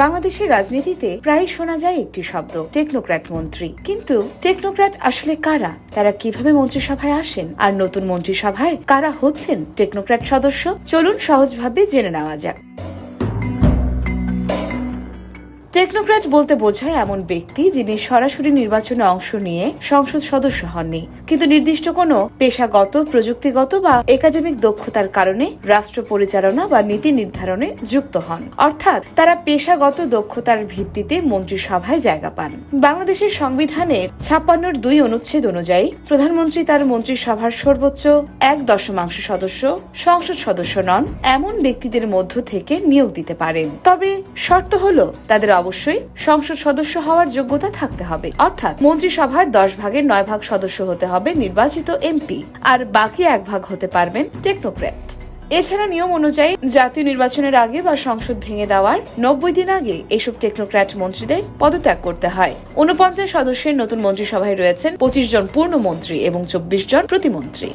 বাংলাদেশের রাজনীতিতে প্রায় শোনা যায় একটি শব্দ, টেকনোক্র্যাট মন্ত্রী। কিন্তু টেকনোক্র্যাট আসলে কারা, তারা কিভাবে মন্ত্রিসভায় আসেন, আর নতুন মন্ত্রিসভায় কারা হচ্ছেন টেকনোক্র্যাট সদস্য, চলুন সহজভাবে জেনে নেওয়া যাক। টেকনোক্র্যাট বলতে বোঝায় এমন ব্যক্তি যিনি সরাসরি নির্বাচনে অংশ নিয়ে সংসদ সদস্য হননি, কিন্তু নির্দিষ্ট কোনো পেশাগত, প্রযুক্তিগত বা একাডেমিক দক্ষতার কারণে রাষ্ট্র পরিচালনা বা নীতি নির্ধারণে যুক্ত হন। অর্থাৎ তারা পেশাগত দক্ষতার ভিত্তিতে মন্ত্রিসভায় জায়গা পান। বাংলাদেশের সংবিধানের 56(2) অনুচ্ছেদ অনুযায়ী প্রধানমন্ত্রী তার মন্ত্রিসভার সর্বোচ্চ 1/10 সদস্য সংসদ সদস্য নন এমন ব্যক্তিদের মধ্য থেকে নিয়োগ দিতে পারেন। তবে শর্ত হলো তাদের অবশ্যই সংসদ সদস্য হওয়ার যোগ্যতা থাকতে হবে। অর্থাৎ মন্ত্রিসভার 10/9 সদস্য হতে হবে নির্বাচিত এমপি, আর বাকি 1 ভাগ হতে পারবেন টেকনোক্র্যাট। এছাড়া নিয়ম অনুযায়ী জাতীয় নির্বাচনের আগে বা সংসদ ভেঙে দেওয়ার 90 দিন আগে এসব টেকনোক্র্যাট মন্ত্রীদের পদত্যাগ করতে হয়। 49 সদস্যের নতুন মন্ত্রিসভায় রয়েছেন 25 জন পূর্ণমন্ত্রী এবং 24 জন প্রতিমন্ত্রী।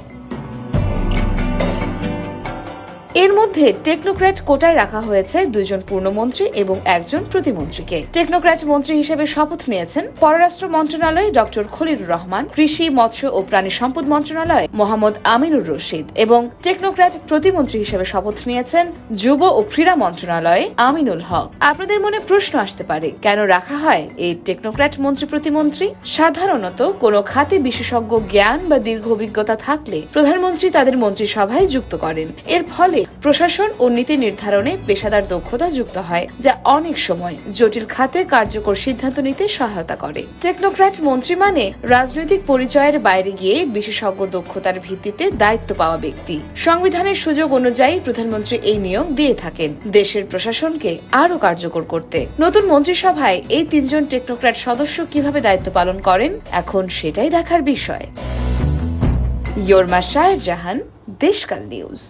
এর মধ্যে টেকনোক্র্যাট কোটায় রাখা হয়েছে 2 জন পূর্ণমন্ত্রী এবং 1 জন প্রতিমন্ত্রীকে। টেকনোক্র্যাট মন্ত্রী হিসেবে শপথ নিয়েছেন পররাষ্ট্র মন্ত্রণালয়ে ডক্টর খলিলুর রহমান, কৃষি, মৎস্য ও প্রাণী সম্পদ মন্ত্রণালয়ে মোহাম্মদ আমিনুর রশিদ, এবং টেকনোক্র্যাট প্রতিমন্ত্রী হিসেবে শপথ নিয়েছেন যুব ও ক্রীড়া মন্ত্রণালয়ে আমিনুল হক। আপনাদের মনে প্রশ্ন আসতে পারে, কেন রাখা হয় এই টেকনোক্র্যাট মন্ত্রী প্রতিমন্ত্রী? সাধারণত কোনো খাতে বিশেষজ্ঞ জ্ঞান বা দীর্ঘ অভিজ্ঞতা থাকলে প্রধানমন্ত্রী তাদের মন্ত্রিসভায় যুক্ত করেন। এর ফলে প্রশাসন ও নীতি নির্ধারণে পেশাদার দক্ষতা যুক্ত হয়, যা অনেক সময় জটিল খাতে কার্যকর সিদ্ধান্ত নিতে সহায়তা করে। টেকনোক্র্যাট মন্ত্রী মানে রাজনৈতিক পরিচয়ের বাইরে গিয়ে বিশেষজ্ঞ দক্ষতার ভিত্তিতে দায়িত্ব পাওয়া ব্যক্তি। সংবিধানের সুযোগ অনুযায়ী প্রধানমন্ত্রী এই নিয়োগ দিয়ে থাকেন দেশের প্রশাসনকে আরো কার্যকর করতে। নতুন মন্ত্রিসভায় এই 3 জন টেকনোক্র্যাট সদস্য কিভাবে দায়িত্ব পালন করেন, এখন সেটাই দেখার বিষয়। ইয়োরমা শায়ের জাহান, দেশকাল নিউজ।